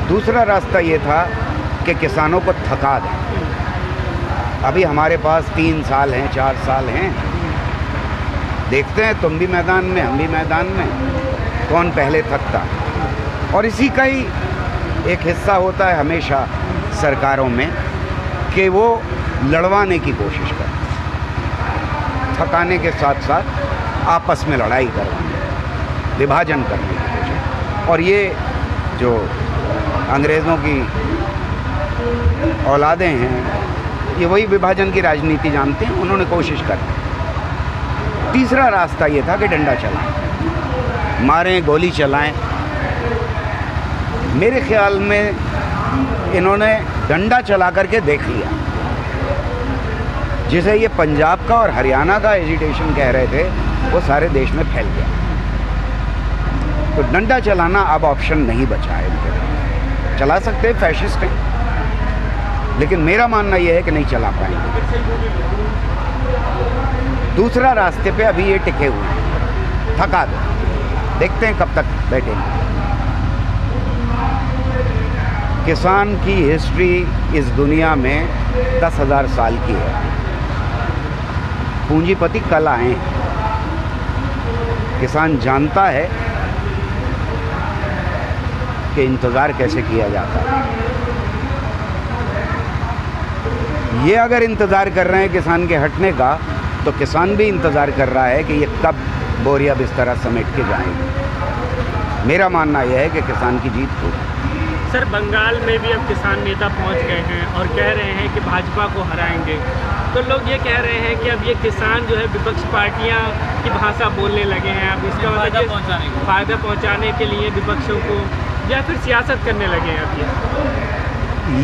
दूसरा रास्ता ये था कि किसानों को थका दें। अभी हमारे पास 3 साल हैं, 4 साल हैं, देखते हैं तुम भी मैदान में, हम भी मैदान में, कौन पहले थकता। और इसी का ही एक हिस्सा होता है हमेशा सरकारों में कि वो लड़वाने की कोशिश करें, थकाने के साथ साथ आपस में लड़ाई करवाने, विभाजन करने की कोशिश। और ये जो अंग्रेज़ों की औलादें हैं, ये वही विभाजन की राजनीति जानते हैं, उन्होंने कोशिश करी। तीसरा रास्ता ये था कि डंडा चलाएं, मारें, गोली चलाएं। मेरे ख्याल में इन्होंने डंडा चला करके देख लिया, जिसे ये पंजाब का और हरियाणा का एजिटेशन कह रहे थे, वो सारे देश में फैल गया। तो डंडा चलाना अब ऑप्शन नहीं बचा है इनके पास। चला सकते हैं, फैशिस्ट हैं, लेकिन मेरा मानना यह है कि नहीं चला पाएंगे। दूसरा रास्ते पे अभी ये टिके हुए हैं, थका दो, देखते हैं कब तक बैठेंगे। किसान की हिस्ट्री इस दुनिया में 10,000 साल की है। पूंजीपति कल आए हैं, किसान जानता है कि इंतज़ार कैसे किया जाता है। ये अगर इंतज़ार कर रहे हैं किसान के हटने का, तो किसान भी इंतज़ार कर रहा है कि ये कब बोरिया बिस्तरा समेट के जाएंगे। मेरा मानना यह है कि किसान की जीत होगी। सर, बंगाल में भी अब किसान नेता पहुंच गए हैं और कह रहे हैं कि भाजपा को हराएंगे। तो लोग ये कह रहे हैं कि अब ये किसान जो है विपक्ष पार्टियां की भाषा बोलने लगे हैं। अब इसका मतलब फ़ायदा पहुंचाने के लिए विपक्षों को, या फिर सियासत करने लगे हैं। अब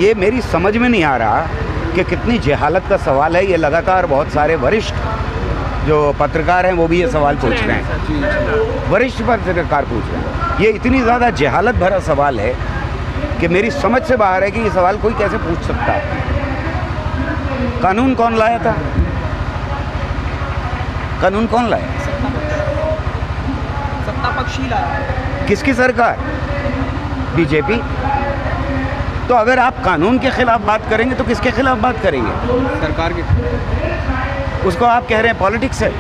ये मेरी समझ में नहीं आ रहा कि कितनी जहालत का सवाल है ये। लगातार बहुत सारे वरिष्ठ जो पत्रकार हैं वो भी ये सवाल पूछ रहे हैं, वरिष्ठ पत्रकार पूछ रहे हैं। ये इतनी ज़्यादा जहालत भरा सवाल है कि मेरी समझ से बाहर है कि ये सवाल कोई कैसे पूछ सकता है। कानून कौन लाया था? कानून कौन लाया? सत्ता पक्ष ही लाया। किसकी सरकार? बीजेपी। तो अगर आप कानून के खिलाफ बात करेंगे तो किसके खिलाफ बात करेंगे? सरकार के। उसको आप कह रहे हैं पॉलिटिक्स है।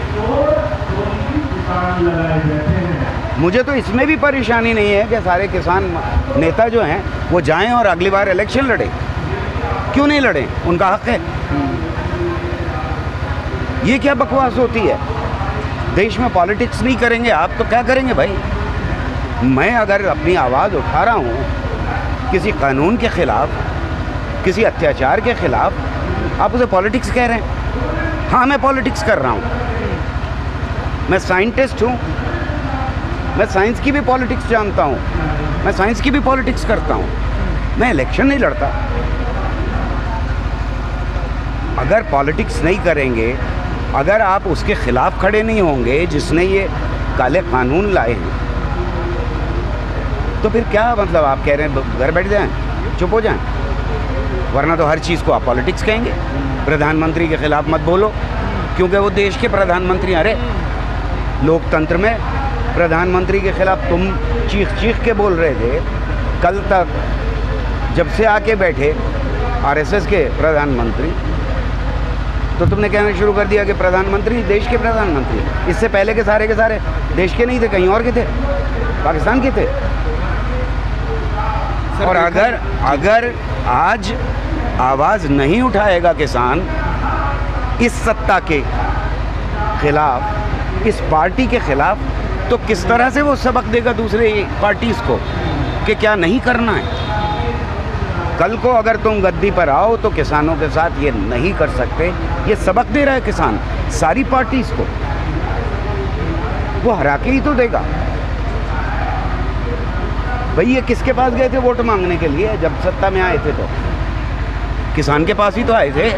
मुझे तो इसमें भी परेशानी नहीं है कि सारे किसान नेता जो हैं वो जाएं और अगली बार इलेक्शन लड़ें। क्यों नहीं लड़ें? उनका हक है। ये क्या बकवास होती है? देश में पॉलिटिक्स नहीं करेंगे आप तो क्या करेंगे भाई? मैं अगर अपनी आवाज़ उठा रहा हूँ किसी कानून के ख़िलाफ़, किसी अत्याचार के ख़िलाफ़, आप उसे पॉलिटिक्स कह रहे हैं? हाँ, मैं पॉलिटिक्स कर रहा हूँ। मैं साइंटिस्ट हूँ, मैं साइंस की भी पॉलिटिक्स जानता हूँ, मैं साइंस की भी पॉलिटिक्स करता हूँ। मैं इलेक्शन नहीं लड़ता। अगर पॉलिटिक्स नहीं करेंगे, अगर आप उसके ख़िलाफ़ खड़े नहीं होंगे जिसने ये काले कानून लाए हैं, तो फिर क्या मतलब? आप कह रहे हैं घर बैठ जाएं, चुप हो जाएं, वरना तो हर चीज़ को आप पॉलिटिक्स कहेंगे। प्रधानमंत्री के ख़िलाफ़ मत बोलो, क्योंकि वो देश के प्रधानमंत्री। अरे लोकतंत्र में प्रधानमंत्री के ख़िलाफ़ तुम चीख चीख के बोल रहे थे कल तक, जब से आके बैठे आरएसएस के प्रधानमंत्री, तो तुमने कहना शुरू कर दिया कि प्रधानमंत्री देश के प्रधानमंत्री। इससे पहले के सारे देश के नहीं थे, कहीं और के थे, पाकिस्तान के थे। और अगर आज आवाज़ नहीं उठाएगा किसान इस सत्ता के खिलाफ, इस पार्टी के खिलाफ, तो किस तरह से वो सबक देगा दूसरे पार्टीज़ को कि क्या नहीं करना है? कल को अगर तुम गद्दी पर आओ तो किसानों के साथ ये नहीं कर सकते। ये सबक दे रहा है किसान सारी पार्टीज़ को, वो हरा के ही तो देगा। भाई ये किसके पास गए थे वोट मांगने के लिए? जब सत्ता में आए थे तो किसान के पास ही तो आए थे।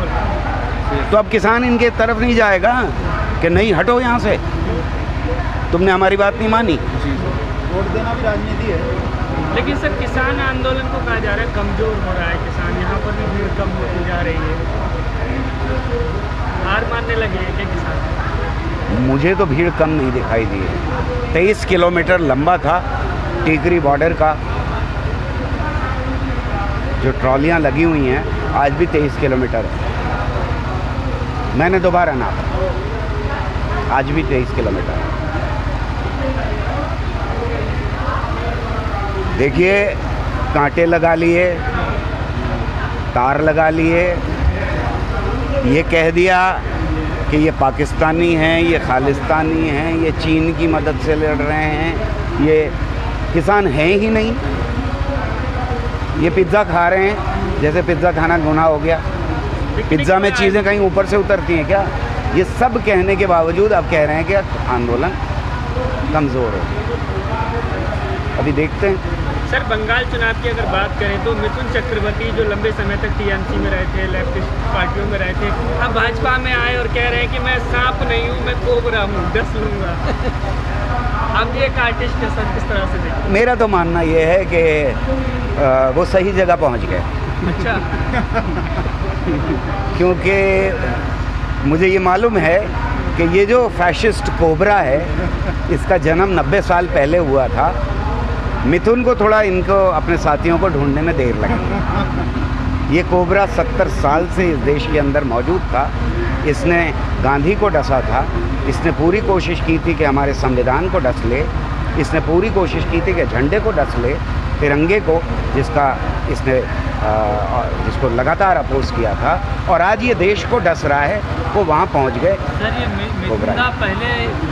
तो अब किसान इनके तरफ नहीं जाएगा कि नहीं हटो यहाँ से, तुमने हमारी बात नहीं मानी। वोट देना भी राजनीति है। लेकिन सर, किसान आंदोलन को कहा जा रहा है कमज़ोर हो रहा है किसान, यहाँ पर भी भीड़ कम होती जा रही है। हार मानने लगे हैं क्या किसान? मुझे तो भीड़ कम नहीं दिखाई दी है। 23 किलोमीटर लंबा था टिकरी बॉर्डर का जो ट्रॉलियाँ लगी हुई हैं आज भी 23 किलोमीटर है। मैंने दोबारा नापा, आज भी 23 किलोमीटर है। देखिए, कांटे लगा लिए, तार लगा लिए, ये कह दिया कि ये पाकिस्तानी हैं, ये खालिस्तानी हैं, ये चीन की मदद से लड़ रहे हैं, ये किसान हैं ही नहीं। ये पिज़्ज़ा खा रहे हैं, जैसे पिज़्ज़ा खाना गुनाह हो गया। पिज़्ज़ा में चीज़ें कहीं ऊपर से उतरती हैं क्या? ये सब कहने के बावजूद अब कह रहे हैं कि आंदोलन कमज़ोर है। अभी देखते हैं। सर, बंगाल चुनाव की अगर बात करें तो मिथुन चक्रवर्ती जो लंबे समय तक टीएमसी में रहे थे, लेफ्टिस्ट पार्टियों में रहे थे, अब भाजपा में आए और कह रहे हैं कि मैं सांप नहीं हूँ, मैं कोबरा हूँ, डस लूँगा। अब ये आर्टिस्ट के साथ किस तरह से देखें? मेरा तो मानना ये है कि वो सही जगह पहुँच गए। अच्छा। क्योंकि मुझे ये मालूम है कि ये जो फैशिस्ट कोबरा है, इसका जन्म 90 साल पहले हुआ था। मिथुन को थोड़ा इनको अपने साथियों को ढूंढने में देर लगी। ये कोबरा 70 साल से इस देश के अंदर मौजूद था। इसने गांधी को डसा था, इसने पूरी कोशिश की थी कि हमारे संविधान को डस ले, इसने पूरी कोशिश की थी कि झंडे को डस ले, तिरंगे को, जिसका इसने जिसको लगातार अपोज किया था, और आज ये देश को डस रहा है। वो वहाँ पहुँच गए। सर, ये मिथुन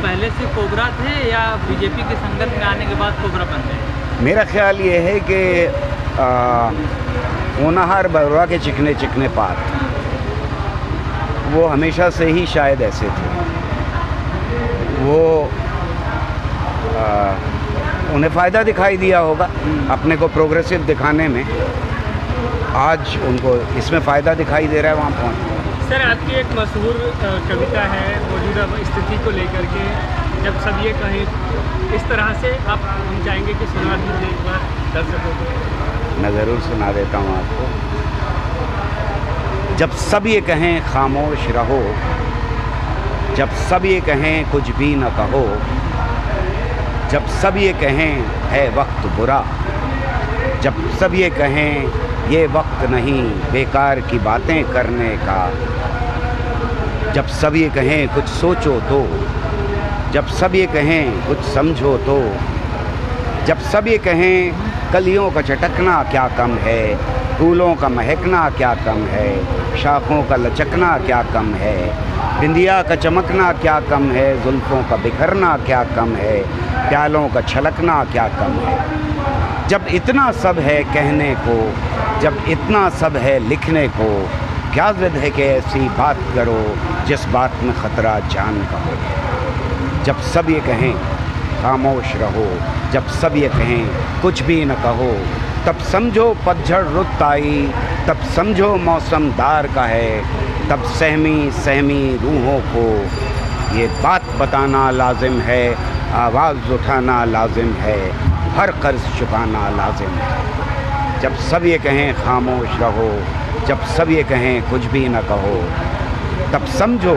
पहले से कोबरा थे या बीजेपी के संगत में आने के बाद कोबरा बन गए? मेरा ख्याल ये है कि होनहार बरुआ के चिकने चिकने पात, वो हमेशा से ही शायद ऐसे थे। वो उन्हें फ़ायदा दिखाई दिया होगा अपने को प्रोग्रेसिव दिखाने में। आज उनको इसमें फ़ायदा दिखाई दे रहा है वहाँ पहुँच। सर, आपकी एक मशहूर कविता है मौजूदा स्थिति को लेकर के, जब सब ये कहें, इस तरह से आप हम चाहेंगे कि सुना दीजिए एक बार दर्शकों को। मैं ज़रूर सुना देता हूँ आपको। जब सब ये कहें खामोश रहो, जब सब ये कहें कुछ भी न कहो, जब सब ये कहें है वक्त बुरा, जब सब ये कहें ये वक्त नहीं बेकार की बातें करने का, जब सब ये कहें कुछ सोचो तो, जब सब ये कहें कुछ समझो तो, जब सब ये कहें कलियों का चटकना क्या कम है, फूलों का महकना क्या कम है, शाखों का लचकना क्या कम है, बिंदिया का चमकना क्या कम है, जुल्फ़ों का बिखरना क्या कम है, प्यालों का छलकना क्या कम है। जब इतना सब है कहने को, जब इतना सब है लिखने को, क्या ज़िद है कि ऐसी बात करो जिस बात में ख़तरा जान का हो। जब सब ये कहें खामोश रहो, जब सब ये कहें कुछ भी न कहो, तब समझो पतझड़ रुत आई, तब समझो मौसम दार का है, तब सहमी सहमी रूहों को ये बात बताना लाजिम है, आवाज़ उठाना लाजिम है, हर कर्ज चुकाना लाजिम है। जब सब ये कहें खामोश रहो, जब सब ये कहें कुछ भी न कहो, तब समझो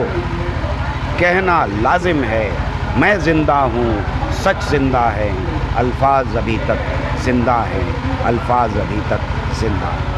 कहना लाजिम है, मैं ज़िंदा हूँ, सच ज़िंदा है, अल्फाज अभी तक ज़िंदा है, अल्फाज अभी तक ज़िंदा है।